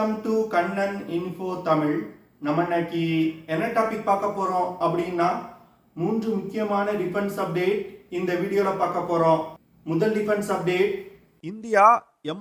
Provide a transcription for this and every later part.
Welcome to Kannan info Tamil. நம்ம இன்னைக்கு என்ன டாபிக் பார்க்க போறோம் அப்படின்னா 3 முக்கியமான டிஃபென்ஸ் அப்டேட் இந்த வீடியோல பார்க்க போறோம். முதல் டிஃபென்ஸ் அப்டேட், இந்தியா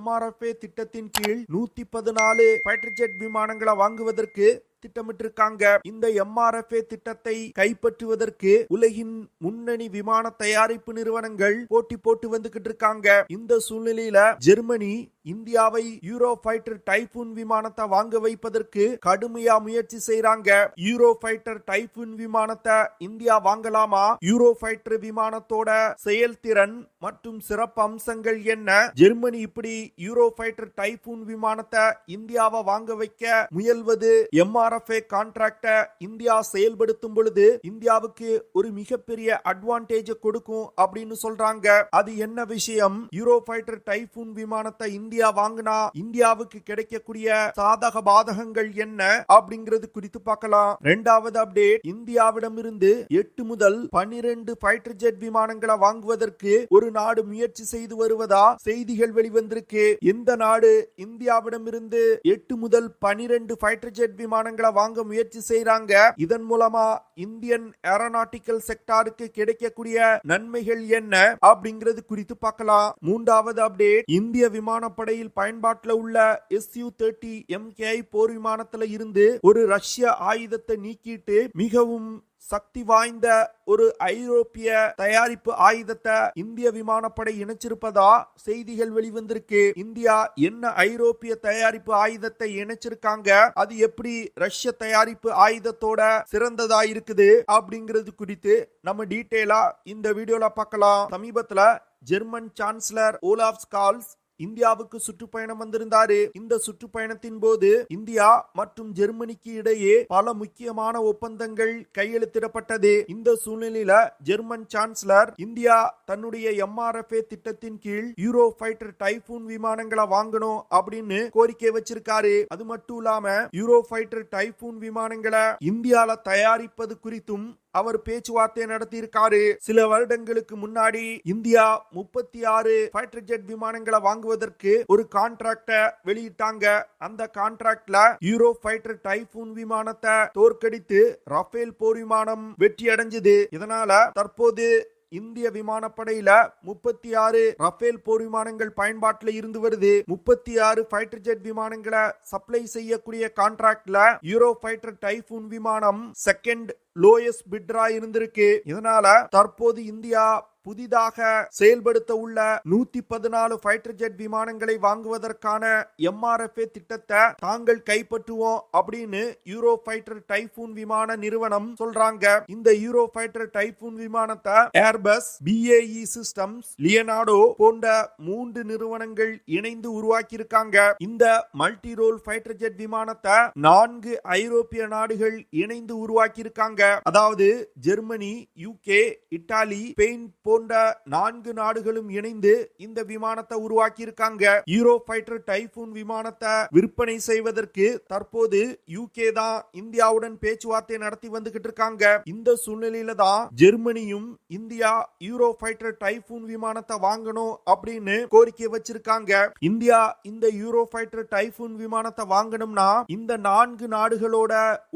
MRFA திட்டத்தின் கீழ் 114 ஃபைட்டர் ஜெட் விமானங்களை வாங்குவதற்கு திட்டமிட்டிருக்காங்க. இந்த MRFA திட்டத்தை கைப்பற்றுவதற்கு உலகின் முன்னணி விமான தயாரிப்பு நிறுவனங்கள் போட்டி போட்டு வந்துகிட்டு இருக்காங்க. இந்த சூழ்நிலையில ஜெர்மனி இந்தியாவை யூரோஃபைட்டர் டைபூன் விமானத்தை வாங்க வைப்பதற்கு கடுமையா முயற்சி செய்யறாங்க. யூரோஃபைட்டர் டைபூன் விமானத்தை இந்தியா வாங்கலாமா? யூரோஃபைட்டர் விமானத்தோட செயல்திறன் மற்றும் சிறப்பு அம்சங்கள் என்ன? ஜெர்மனி இப்படி யூரோஃபைட்டர் டைபூன் விமானத்தை இந்தியாவை வாங்க வைக்க முயல்வது MRFA கான்ட்ராக்ட இந்தியா செயல்படுத்தும் பொழுது இந்தியாவுக்கு ஒரு மிகப்பெரிய அட்வான்டேஜ் கொடுக்கும் அப்படின்னு சொல்றாங்க. அது என்ன விஷயம்? யூரோஃபைட்டர் டைபூன் விமானத்தை இந்தியா வாங்கினா இந்தியாவுக்கு கிடைக்கக்கூடிய சாதக பாதகங்கள் என்ன அப்படிங்கிறது குறித்து பார்க்கலாம். இரண்டாவது அப்டேட், இந்தியாவிடமிருந்து 8 முதல் 12 ஃபைட்டர் ஜெட் விமானங்களை வாங்குவதற்கு ஒரு நாடு முயற்சி செய்து வருவதா செய்திகள் வெளிவந்திருக்கு. இந்த நாடு இந்தியாவிடமிருந்து 8 முதல் 12 ஃபைட்டர் ஜெட் விமானங்களை வாங்க முயற்சி செய்றாங்க. இதன் மூலமா இந்தியன் ஏரோநாட்டிக்கல் செக்டாருக்கு கிடைக்கக்கூடிய நன்மைகள் என்ன அப்படிங்கிறது குறித்து பார்க்கலாம். மூன்றாவது அப்டேட், இந்திய விமானப்படையில் பயன்பாட்டில் உள்ள Su-30 MKI போர் விமானத்துல இருந்து ஒரு ரஷ்ய ஆயுதத்தை நீக்கிட்டு மிகவும் சக்தி வாய்ந்த ஒரு ஐரோப்பிய தயாரிப்பு ஆயுதத்தை இந்திய விமானப்படை இணைச்சிருப்பதா செய்திகள் வெளிவந்திருக்கு. இந்தியா என்ன ஐரோப்பிய தயாரிப்பு ஆயுதத்தை இணைச்சிருக்காங்க, அது எப்படி ரஷ்ய தயாரிப்பு ஆயுதத்தோட சிறந்ததா இருக்குது அப்படிங்கிறது குறித்து நம்ம டீடைலா இந்த வீடியோல பார்க்கலாம். சமீபத்துல ஜெர்மன் சான்சலர் ஓலாஃப் ஸ்கால்ஸ் இந்தியாவுக்கு சுற்றுப்பயணம் வந்திருந்தாரு. இந்த சுற்றுப்பயணத்தின் போது இந்தியா மற்றும் ஜெர்மனிக்கு இடையே பல முக்கியமான ஒப்பந்தங்கள் கையெழுத்திடப்பட்டது. இந்த சூழ்நிலையில ஜெர்மன் சான்சலர் இந்தியா தன்னுடைய MRFA திட்டத்தின் கீழ் யூரோஃபைட்டர் டைபூன் விமானங்களை வாங்கணும் அப்படின்னு கோரிக்கை வச்சிருக்காரு. அது மட்டும் இல்லாம யூரோஃபைட்டர் டைபூன் விமானங்களை இந்தியால தயாரிப்பது குறித்தும் அவர் பேச்சுவார்த்தை நடத்தி இருக்காரு. சில வருடங்களுக்கு முன்னாடி இந்தியா 36 ஃபைட்டர் ஜெட் விமானங்களை வாங்குவதற்கு ஒரு கான்ட்ராக்ட வெளியிட்டாங்க. அந்த கான்ட்ராக்ட்ல யூரோஃபைட்டர் டைபூன் விமானத்தை தோற்கடித்து ரஃபேல் போர் விமானம் வெற்றி அடைஞ்சது. இதனால தற்போது இந்திய விமானப்படையில 36 ரஃபேல் போர் விமானங்கள் பயன்பாட்டில் இருந்து வருது. 36 ஃபைட்டர் ஜெட் விமானங்களை சப்ளை செய்யக்கூடிய கான்ட்ராக்ட்ல யூரோஃபைட்டர் டைபூன் விமானம் செகண்ட் லோயஸ்ட் பிட்ரா இருந்திருக்கு. இதனால தற்போது இந்தியா புதிதாக செயல்படுத்த உள்ள 114 ஃபைட்டர் ஜெட் விமானங்களை வாங்குவதற்கான MRFA திட்டத்தை தாங்கள் கைப்பற்றுவோம் அப்படின்னு யூரோஃபைட்டர் டைபூன் விமான நிறுவனம் சொல்றாங்க. இந்த யூரோஃபைட்டர் டைபூன் விமானத்தை ஏர்பஸ், BAE சிஸ்டம்ஸ், லியனார்டோ போன்ற 3 நிறுவனங்கள் இணைந்து உருவாக்கி இருக்காங்க. இந்த மல்டி ரோல் ஃபைட்டர் ஜெட் விமானத்தை 4 ஐரோப்பிய நாடுகள் இணைந்து உருவாக்கி இருக்காங்க. அதாவது ஜெர்மனி, UK, இத்தாலி, ஸ்பெயின் போன்ற 4 நாடுகளும் இணைந்து இந்த விமானத்தை உருவாக்கி இருக்காங்க. யூரோஃபைட்டர் டைபூன் விமானத்தை விற்பனை செய்வதற்கு தற்போது UK தான் இந்தியாவுடன் பேச்சுவார்த்தை நடத்தி வந்துகிட்டு இருக்காங்க. இந்த சூழ்நிலையில தான் ஜெர்மனியும் இந்தியா யூரோஃபைட்டர் டைபூன் விமானத்தை வாங்கணும் அப்படின்னு கோரிக்கை வச்சிருக்காங்க. இந்தியா இந்த யூரோஃபைட்டர் டைபூன் விமானத்தை வாங்கணும்னா இந்த 4 நாடுகளோட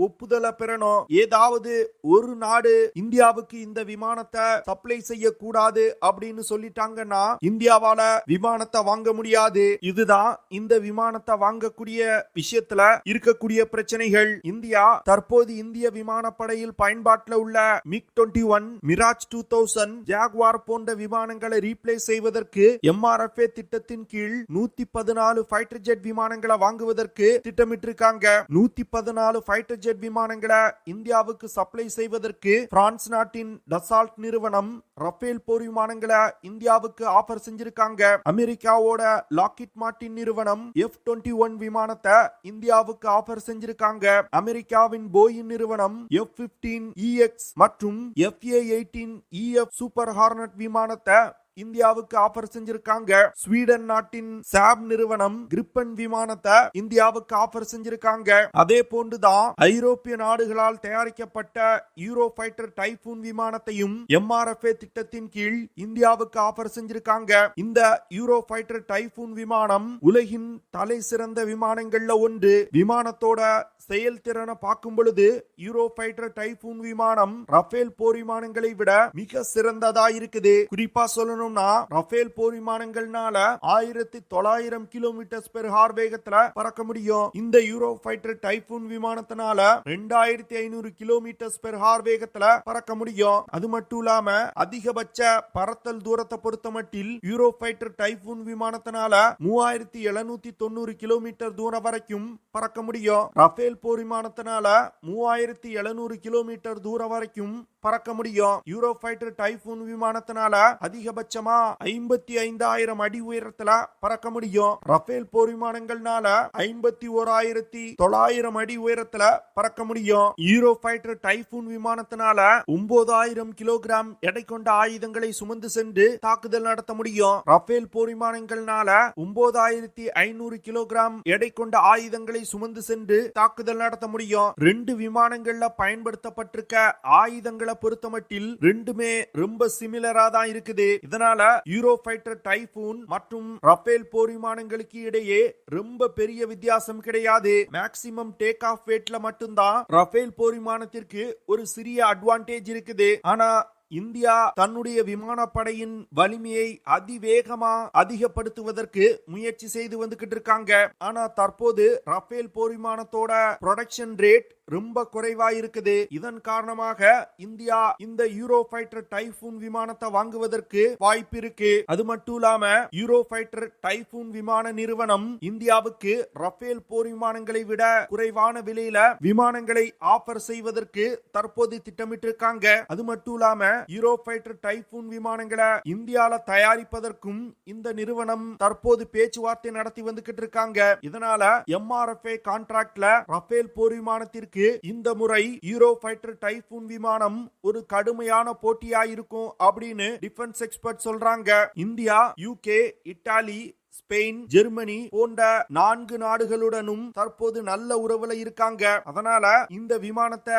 ஒப்புதலை பெறணும். ஏதாவது ஒரு நாடு இந்தியாவுக்கு இந்த விமானத்தை சப்ளை செய்ய கூடாது அப்படின்னு சொல்லிட்டாங்கன்னா இந்தியாவால விமானத்தை வாங்க முடியாது. இதுதான் இந்த விமானத்தை வாங்கக்கூடிய விஷயத்துல இருக்கக்கூடிய பிரச்சனைகள். இந்தியா தற்போது இந்திய விமானப்படையில் பயன்பாட்டில் உள்ள MiG-21, மிராஜ் 2000, ஜாகுவார் போன்ற விமானங்களை ரீப்ளேஸ் செய்வதற்கு MRFA திட்டத்தின் கீழ் 114 ஃபைட்டர் ஜெட் விமானங்களை வாங்குவதற்கு திட்டமிட்டிருக்காங்க. 114 ஃபைட்டர் ஜெட் விமானங்களை இந்தியாவுக்கு சப்ளை செய்வதற்கு பிரான்ஸ் நாட்டின் டசால்ட் நிறுவனம் ரஃபேல் போர் விமானங்களை இந்தியாவுக்கு ஆஃபர் செஞ்சிருக்காங்க. அமெரிக்காவோட லாக்ஹீட் மார்டின் நிறுவனம் F-21 விமானத்தை இந்தியாவுக்கு ஆஃபர் செஞ்சிருக்காங்க. அமெரிக்காவின் போயிங் நிறுவனம் F-15EX மற்றும் FA-18EF சூப்பர் ஹார்னட் விமானத்தை இந்தியாவுக்கு ஆஃபர் செஞ்சிருக்காங்க. ஸ்வீடன் நாட்டின் சாப் நிறுவனம் கிரிப்பன் விமானத்தை இந்தியாவுக்கு ஆஃபர் செஞ்சிருக்காங்க. அதே போன்றுதான் ஐரோப்பிய நாடுகளால் தயாரிக்கப்பட்ட யூரோஃபைட்டர் டைபூன் விமானத்தையும் MRFA திட்டத்தின் கீழ் இந்தியாவுக்கு ஆஃபர் செஞ்சிருக்காங்க. இந்த யூரோஃபைட்டர் டைபூன் விமானம் உலகின் தலை சிறந்த விமானங்கள்ல ஒன்று. விமானத்தோட செயல்திறனை பார்க்கும் பொழுது யூரோஃபைட்டர் டைபூன் விமானம் ரஃபேல் போர் விமானங்களை விட மிக சிறந்ததா இருக்குது. குறிப்பா சொல்லணும்னா ரஃபேல் போர் விமானங்கள்னால 1900 km/h வேகத்துல பறக்க முடியும். இந்த யூரோஃபைட்டர் டைபூன் விமானத்தினால 2500 km/h வேகத்துல பறக்க முடியும். அது மட்டும் இல்லாம அதிகபட்ச பறத்தல் தூரத்தை பொறுத்த மட்டில் யூரோஃபைட்டர் டைபூன் விமானத்தினால 3790 km தூரம் வரைக்கும் பறக்க முடியும். ரஃபேல் போர் விமானத்தினால 3700 km தூரம் வரைக்கும் பறக்க முடியும். யூரோஃபைட்டர் டைபூன் விமானத்தினால அதிகபட்சமா 55,000 அடி உயரத்துல பறக்க முடியும். ரஃபேல் போர் விமானங்கள்னால 51,900 அடி உயரத்துல பறக்க முடியும். யூரோஃபைட்டர் டைபூன் விமானத்தினால 9,000 கிலோகிராம் எடை கொண்ட ஆயுதங்களை சுமந்து சென்று தாக்குதல் நடத்த முடியும். ரஃபேல் போர் விமானங்கள்னால 9,500 கிலோகிராம் எடை கொண்ட ஆயுதங்களை சுமந்து சென்று தாக்குதல் நடத்த முடியும். 2 விமானங்கள்ல பயன்படுத்தப்பட்டிருக்க ஆயுதங்களை பொறுத்தமட்டில் ரெண்டுமே ரொம்ப சிமிலரா தான் இருக்குது. இதனால யூரோஃபைட்டர் டைபூன் மற்றும் ரஃபேல் போர் விமானங்களுக்கு இடையே ரொம்ப பெரிய வித்தியாசம் கிடையாது. மேக்ஸிமம் டேக் ஆஃப் வெயிட்ல மட்டும்தான் ரஃபேல் போர் விமானத்திற்கு ஒரு சிறிய அட்வான்டேஜ் இருக்குது. ஆனா இந்தியா தன்னுடைய விமானப்படையின் வலிமையை அதிவேகமா அதிகப்படுத்துவதற்கு முயற்சி செய்து வந்துகிட்டு இருக்காங்க. ஆனா தற்போது ரஃபேல் போர் விமானத்தோட ப்ரொடக்ஷன் ரேட் ரொம்ப குறைவா இருக்குது. இதன் காரணமாக இந்தியா இந்த யூரோஃபைட்டர் டைபூன் விமானத்தை வாங்குவதற்கு வாய்ப்பு இருக்கு. அது மட்டும் இல்லாம யூரோஃபைட்டர் டைபூன் விமான நிறுவனம் இந்தியாவுக்கு ரஃபேல் போர் விமானங்களை விட குறைவான விலையில விமானங்களை ஆஃபர் செய்வதற்கு தற்போது திட்டமிட்டு இருக்காங்க. அது மட்டும் இல்லாம யூரோஃபைட்டர் டைபூன் விமானங்களை இந்தியால தயாரிப்பதற்கும் இந்த நிறுவனம் தற்போது பேச்சுவார்த்தை நடத்தி வந்துகிட்டு இருக்காங்க. இதனால MRFA கான்ட்ராக்ட்ல ரஃபேல் போர் விமானத்திற்கு இந்த முறை யூரோஃபைட்டர் டைபூன் விமானம் ஒரு கடுமையான போட்டியா இருக்கும் அப்படின்னு டிஃபென்ஸ் எக்ஸ்பர்ட் சொல்றாங்க. India, UK, Italy, Spain, Germany போன்ற 4 நாடுகளுடனும் தற்போது நல்ல உறவுல இருக்காங்க. அதனால இந்த விமானத்தை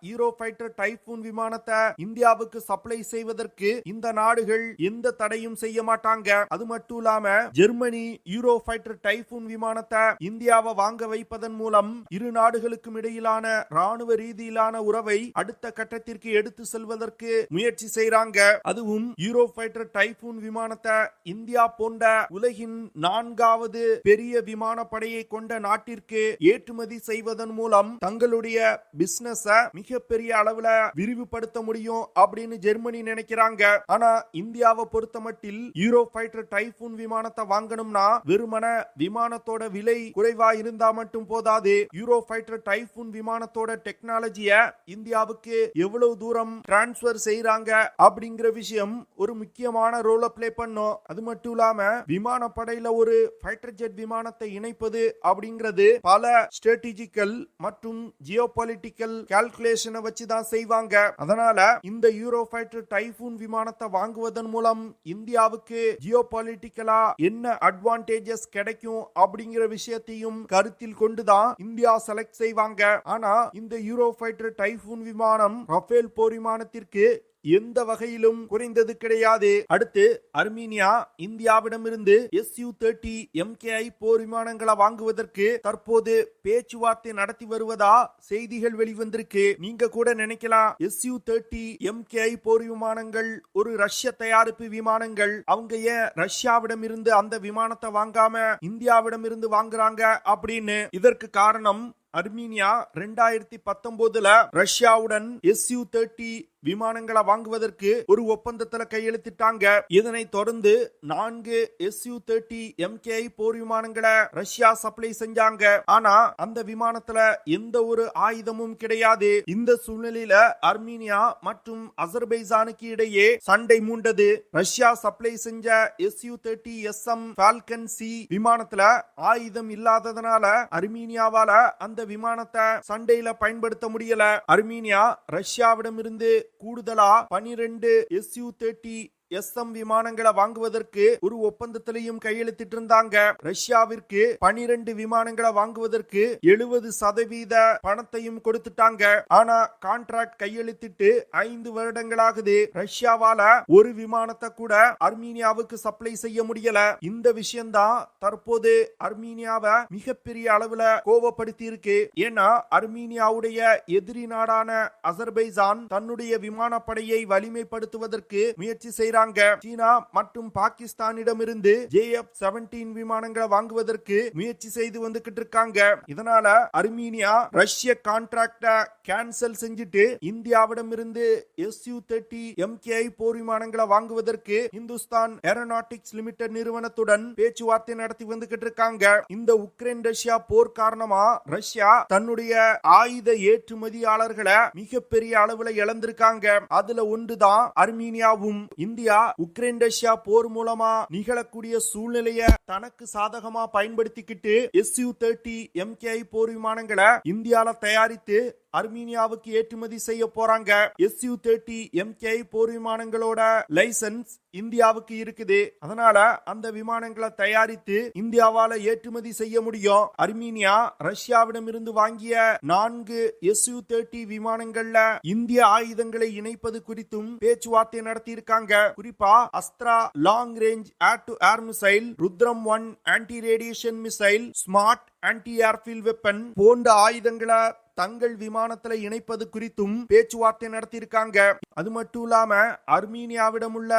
யூரோஃபைட்டர் டைபூன் விமானத்தை இந்தியாவுக்கு சப்ளை செய்வதற்கு இந்த நாடுகள் எந்த தடையும் செய்ய மாட்டாங்க. அது மட்டும் இல்லாம ஜெர்மனி யூரோஃபைட்டர் டைபூன் விமானத்தை இந்தியாவை வாங்க வைப்பதன் மூலம் இரு நாடுகளுக்கும் இடையிலான ராணுவ ரீதியிலான உறவை அடுத்த கட்டத்திற்கு எடுத்து செல்வதற்கு முயற்சி செய்றாங்க. அதுவும் யூரோஃபைட்டர் டைபூன் விமானத்தை இந்தியா போன்ற உலகின் 4வது பெரிய விமானப்படையை கொண்ட நாட்டிற்கு ஏற்றுமதி செய்வதன் மூலம் தங்களுடைய பிசினஸ் மிகப்பெரிய அளவுல விரிவுபடுத்த முடியும் அப்படின்னு ஜெர்மனி நினைக்கிறாங்க. ஆனா இந்தியாவை பொறுத்த மட்டில் யூரோஃபைட்டர் டைபூன் விமானத்தை வாங்கணும்னா வெறுமன விமானத்தோட விலை குறைவா இருந்தா மட்டும் போதாது. யூரோஃபைட்டர் டைபூன் விமானத்தோட டெக்னாலஜிய இந்தியாவுக்கு எவ்வளவு தூரம் டிரான்ஸ்பர் செய்யறாங்க அப்படிங்கிற விஷயம் ஒரு முக்கியமான ரோலை பிளே பண்ணும். அது மட்டும் இல்லாம விமானப்படையில ஒரு ஃபைட்டர் ஜெட் விமானத்தை இணைப்பது அப்படிங்கிறது பல ஸ்ட்ராட்டஜிக்கல் மற்றும் ஜியோபாலிட்டிக்கல் கால்குலேஷனை வச்சு தான் செய்வாங்க. அதனால இந்த யூரோஃபைட்டர் டைபூன் விமானத்தை வாங்குவதன் மூலம் இந்தியாவுக்கு ஜியோபாலிட்டிக்கலா என்ன அட்வான்டேஜஸ் கிடைக்கும் அப்படிங்கிற விஷயத்தையும் கருத்தில் கொண்டுதான் இந்தியா செலக்ட் செய்வாங்க. ஆனா இந்த யூரோஃபைட்டர் டைபூன் விமானம் ரஃபேல் போர் விமானத்திற்கு எந்த வகையிலும் குறைந்தது கிடையாது. அடுத்து அர்மீனியா இந்தியாவிடமிருந்து Su-30 MKI போர் விமானங்களை வாங்குவதற்கு தற்போது பேச்சுவார்த்தை நடத்தி வருவதா செய்திகள் வெளிவந்திருக்கு. நீங்க கூட நினைக்கலாம் Su-30 MKI போர் விமானங்கள் ஒரு ரஷ்ய தயாரிப்பு விமானங்கள், அவங்க ஏன் ரஷ்யாவிடம் இருந்து அந்த விமானத்தை வாங்காம இந்தியாவிடம் இருந்து வாங்குறாங்க அப்படின்னு. இதற்கு காரணம் அர்மீனியா 2019 ரஷ்யாவுடன் Su-30 விமானங்களை வாங்குவதற்கு ஒரு ஒப்பந்தத்துல கையெழுத்திட்டாங்க. இதனை தொடர்ந்து 4 Su-30 MKI போர் விமானங்களை ரஷ்யா சப்ளை செஞ்சாங்க. ஆனா அந்த விமானத்துல எந்த ஒரு ஆயுதமும் கிடையாது. இந்த சூழ்நிலையில அர்மீனியா மற்றும் அசர்பைஜானுக்கு இடையே சண்டை மூண்டது. ரஷ்யா சப்ளை செஞ்ச Su-30 SM Falcon C விமானத்துல ஆயுதம் இல்லாததனால அர்மீனியாவால அந்த விமானத்தை சண்டையில பயன்படுத்த முடியல. அர்மீனியா ரஷ்யாவிடம் இருந்து கூடுதலா 12 Su-30 SM விமானங்களை வாங்குவதற்கு ஒரு ஒப்பந்தத்திலையும் கையெழுத்திட்டு இருந்தாங்க. ரஷ்யாவிற்கு 12 விமானங்களை வாங்குவதற்கு 70% பணத்தையும் கொடுத்துட்டாங்க. ஆனா கான்ட்ராக்ட் கையெழுத்திட்டு 5 வருடங்களாகுது. ரஷ்யாவால ஒரு விமானத்தை கூட அர்மீனியாவுக்கு சப்ளை செய்ய முடியல. இந்த விஷயம்தான் தற்போது அர்மீனியாவை மிகப்பெரிய அளவுல கோபப்படுத்தி இருக்கு. ஏன்னா அர்மீனியாவுடைய எதிரி நாடான அசர்பைஜான் தன்னுடைய விமானப்படையை வலிமைப்படுத்துவதற்கு முயற்சி செய்றாங்க. சீனா மற்றும் பாகிஸ்தானிடமிருந்து JF-17 விமானங்களை வாங்குவதற்கு முயற்சி செய்து வந்துகிட்டு இருக்காங்க. இதனால அர்மீனியா ரஷ்ய கான்ட்ராக்ட கேன்சல் செஞ்சுட்டு இந்தியாவிடமிருந்து Su-30 MKI போர் விமானங்களை வாங்குவதற்கு இந்துஸ்தான் ஏரோநாட்டிக்ஸ் லிமிடெட் நிறுவனத்துடன் பேச்சுவார்த்தை நடத்தி வந்துகிட்டு இருக்காங்க. இந்த உக்ரைன் ரஷ்யா போர் காரணமா ரஷ்யா தன்னுடைய ஆயுத ஏற்றுமதியாளர்களை மிகப்பெரிய அளவுல இழந்திருக்காங்க. அதுல ஒன்றுதான் அர்மீனியாவும். இந்தியா உக்ரைன் ரஷ்யா போர் மூலமா நிகழக்கூடிய சூழ்நிலையை தனக்கு சாதகமா பயன்படுத்திக்கிட்டு Su-30 MKI போர் விமானங்களை இந்தியால தயாரித்து அர்மீனியாவுக்கு ஏற்றுமதி செய்ய போறாங்க. Su-30 MKI போர் விமானங்களோட லைசன்ஸ் இந்தியாவுக்கு இருக்குது. அதனால அந்த விமானங்களை தயாரித்து இந்தியாவால ஏற்றுமதி செய்ய முடியும். அர்மீனியா ரஷ்யாவிடம் இருந்து வாங்கிய 4 Su-30 விமானங்கள்ல இந்திய ஆயுதங்களை இணைப்பது குறித்தும் பேச்சுவார்த்தை நடத்தி இருக்காங்க. குறிப்பா Astra long range air to air missile, Rudram 1 anti radiation missile, smart anti airfield weapon போன்ற ஆயுதங்களை தங்கள் விமானத்துல இணைப்பது குறித்தும் பேச்சுவார்த்தை நடத்தி இருக்காங்க. அது மட்டும் இல்லாம அர்மீனியாவிடம் உள்ள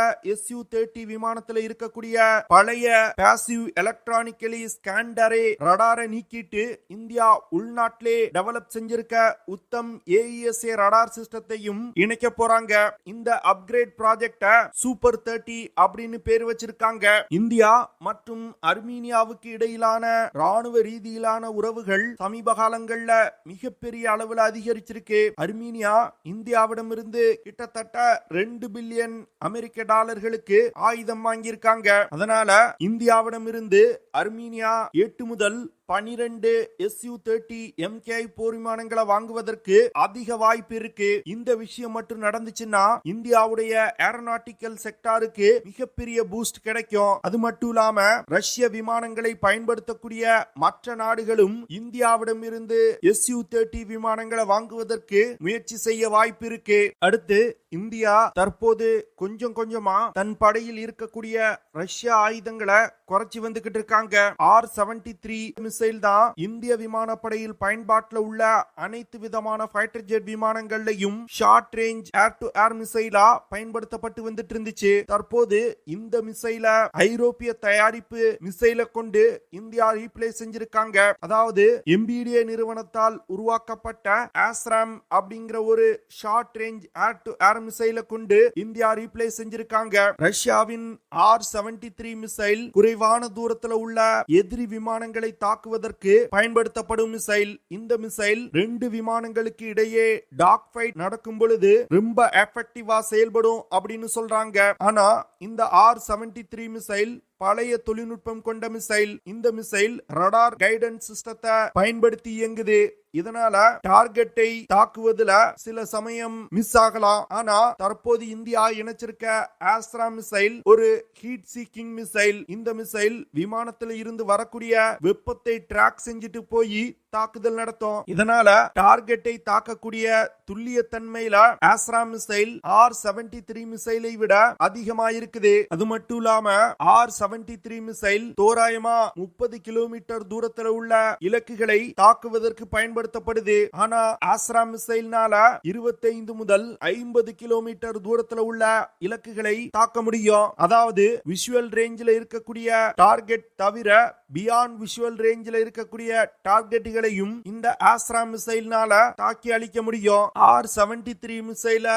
Su-30 விமானத்துல இருக்கக்கூடிய பழைய பாசிவ் எலக்ட்ரானிக்கலி ஸ்கேண்டரே ரடாரை நீக்கிட்டு இந்தியா உள்நாட்டிலே டெவலப் செஞ்சிருக்க உத்தம் AESA ரடார் சிஸ்டத்தையும் இணைக்க போறாங்க. இந்த அப்கிரேட் ப்ராஜெக்ட சூப்பர் 30 அப்படின்னு பேர் வச்சிருக்காங்க. இந்தியா மற்றும் அர்மீனியாவுக்கு இடையிலான ராணுவ ரீதியிலான உறவுகள் சமீப காலங்கள்ல மிகப்பெரிய அளவுல அதிகரிச்சிருக்கு. அர்மீனியா இந்தியாவிடமிருந்து கிட்டத்தட்ட 2 பில்லியன் அமெரிக்க டாலர்களுக்கு ஆயுதம் வாங்கியிருக்காங்க. அதனால இந்தியாவிடமிருந்து அர்மீனியா 8 முதல் 12 Su-30 MKI போர் விமானங்களை வாங்குவதற்கு அதிக வாய்ப்பு இருக்கு. இந்த விஷயம் மட்டும் நடந்துச்சுன்னா இந்தியாவுடைய ஏரோநாட்டிக்கல் செக்டாருக்கு மிகப்பெரிய பூஸ்ட் கிடைக்கும். அது மட்டும் இல்லாம ரஷ்ய விமானங்களை பயன்படுத்தக்கூடிய மற்ற நாடுகளும் இந்தியாவிடம் இருந்து Su-30 விமானங்களை வாங்குவதற்கு முயற்சி செய்ய வாய்ப்பு இருக்கு. அடுத்து இந்தியா தற்போது கொஞ்சம் கொஞ்சமா தன் படையில் இருக்கக்கூடிய ரஷ்ய ஆயுதங்களை குறைச்சி வந்துகிட்டு இருக்காங்க. R-73 மிசைல் தான் இந்திய விமானப்படையில் பயன்பாட்டில் உள்ள அனைத்து விதமான ஃபைட்டர் ஜெட் விமானங்கள்லையும் short range air to air மிசைலா பயன்படுத்தப்பட்டு வந்துட்டு இருந்துச்சு. தற்போது இந்த மிசைல ஐரோப்பிய தயாரிப்பு மிசைலை கொண்டு இந்தியா ரீப்ளேஸ் செஞ்சிருக்காங்க. அதாவது MBDA நிறுவனத்தால் உருவாக்கப்பட்ட ஆஸ்ராம் அப்படிங்கிற ஒரு short range air to air மிசைலை கொண்டு இந்தியா ரீப்ளேஸ் செஞ்சிருக்காங்க. ரஷ்யாவின் R-73 மிசைல் குறைவான தூரத்துல உள்ள எதிரி விமானங்களை தாக்குவதற்கு பயன்படுத்தப்படும் மிசைல். இந்த மிசைல் 2 விமானங்களுக்கு இடையே டாக் ஃபைட் நடக்கும் பொழுது ரொம்ப எஃபெக்டிவா செயல்படும் அப்படின்னு சொல்றாங்க. ஆனா இந்த R-73 மிசைல் பழைய தொழில்நுட்பம் கொண்ட மிசைல். இந்த மிசைல் ரடார் கைடன்ஸ் சிஸ்டத்தை பயன்படுத்தி இயங்குது. இதனால டார்கெட்டை தாக்குவதுல சில சமயம் மிஸ் ஆகலாம். ஆனா தற்போது இந்தியா இணைச்சிருக்க ஆஸ்ட்ரா மிசைல் ஒரு ஹீட் சீக்கிங் மிசைல். இந்த மிசைல் விமானத்துல இருந்து வரக்கூடிய வெப்பத்தை ட்ராக் செஞ்சுட்டு போய் தாக்குதல் நடத்தும். இதனால டார்கெட்டை தாக்கக்கூடிய துல்லியத்தன்மையில ஆஸ்ட்ரா மிசைல் R-73 மிசைலை விட அதிகமா இருக்குது. அது மட்டும் இல்லாம R-73 மிசைல் தோராயமா 30 கிலோமீட்டர் தூரத்துல உள்ள இலக்குகளை தாக்குவதற்கு பயன்படுத்தப்படுது. ஆனா ஆஸ்ட்ரா மிசைல்னால 25 முதல் 50 கிலோமீட்டர் தூரத்துல உள்ள இலக்குகளை தாக்க முடியும். அதாவது விஷுவல் ரேஞ்சில் இருக்கக்கூடிய டார்கெட் தவிர பியாண்ட் விஷுவல் ரேஞ்சில் இருக்கக்கூடிய டார்கெட்டுகளையும் இந்த ஆஸ்ட்ரா மிசைல்னால தாக்கி அழிக்க முடியும். R-73 மிசைல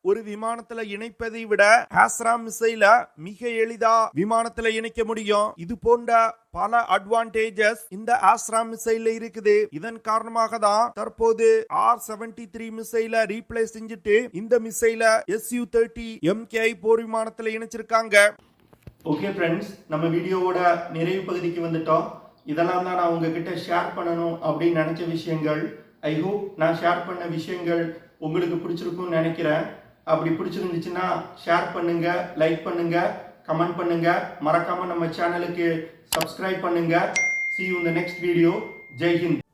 ஒரு விமானத்துல இணைப்பதை விட ஆஸ்ட்ரா மிசைல மிக எளிதா விமானத்துல இணைக்க முடியும். இது போன்ற பல அட்வான்டேஜஸ் இந்த ஆஸ்ட்ரா மிசைல்ல இருக்குது. இதன் காரணமாக தான் தற்போது R-73 மிசைல ரீப்ளேஸ் செஞ்சுட்டு இந்த மிசைல Su-30 MKI போர் விமானத்துல இணைச்சிருக்காங்க. ஓகே ஃப்ரெண்ட்ஸ், நம்ம வீடியோவோட நிறைவு பகுதிக்கு வந்துட்டோம். இதெல்லாம் தான் நான் உங்ககிட்ட ஷேர் பண்ணணும் அப்படின்னு நினைச்ச விஷயங்கள். ஐ ஹோப் நான் ஷேர் பண்ண விஷயங்கள் உங்களுக்கு பிடிச்சிருக்கும்னு நினைக்கிறேன். அப்படி பிடிச்சிருந்துச்சுன்னா ஷேர் பண்ணுங்க, லைக் பண்ணுங்க, கமெண்ட் பண்ணுங்க. மறக்காம நம்ம சேனலுக்கு சப்ஸ்கிரைப் பண்ணுங்க. See you in the next video. Jai Hind.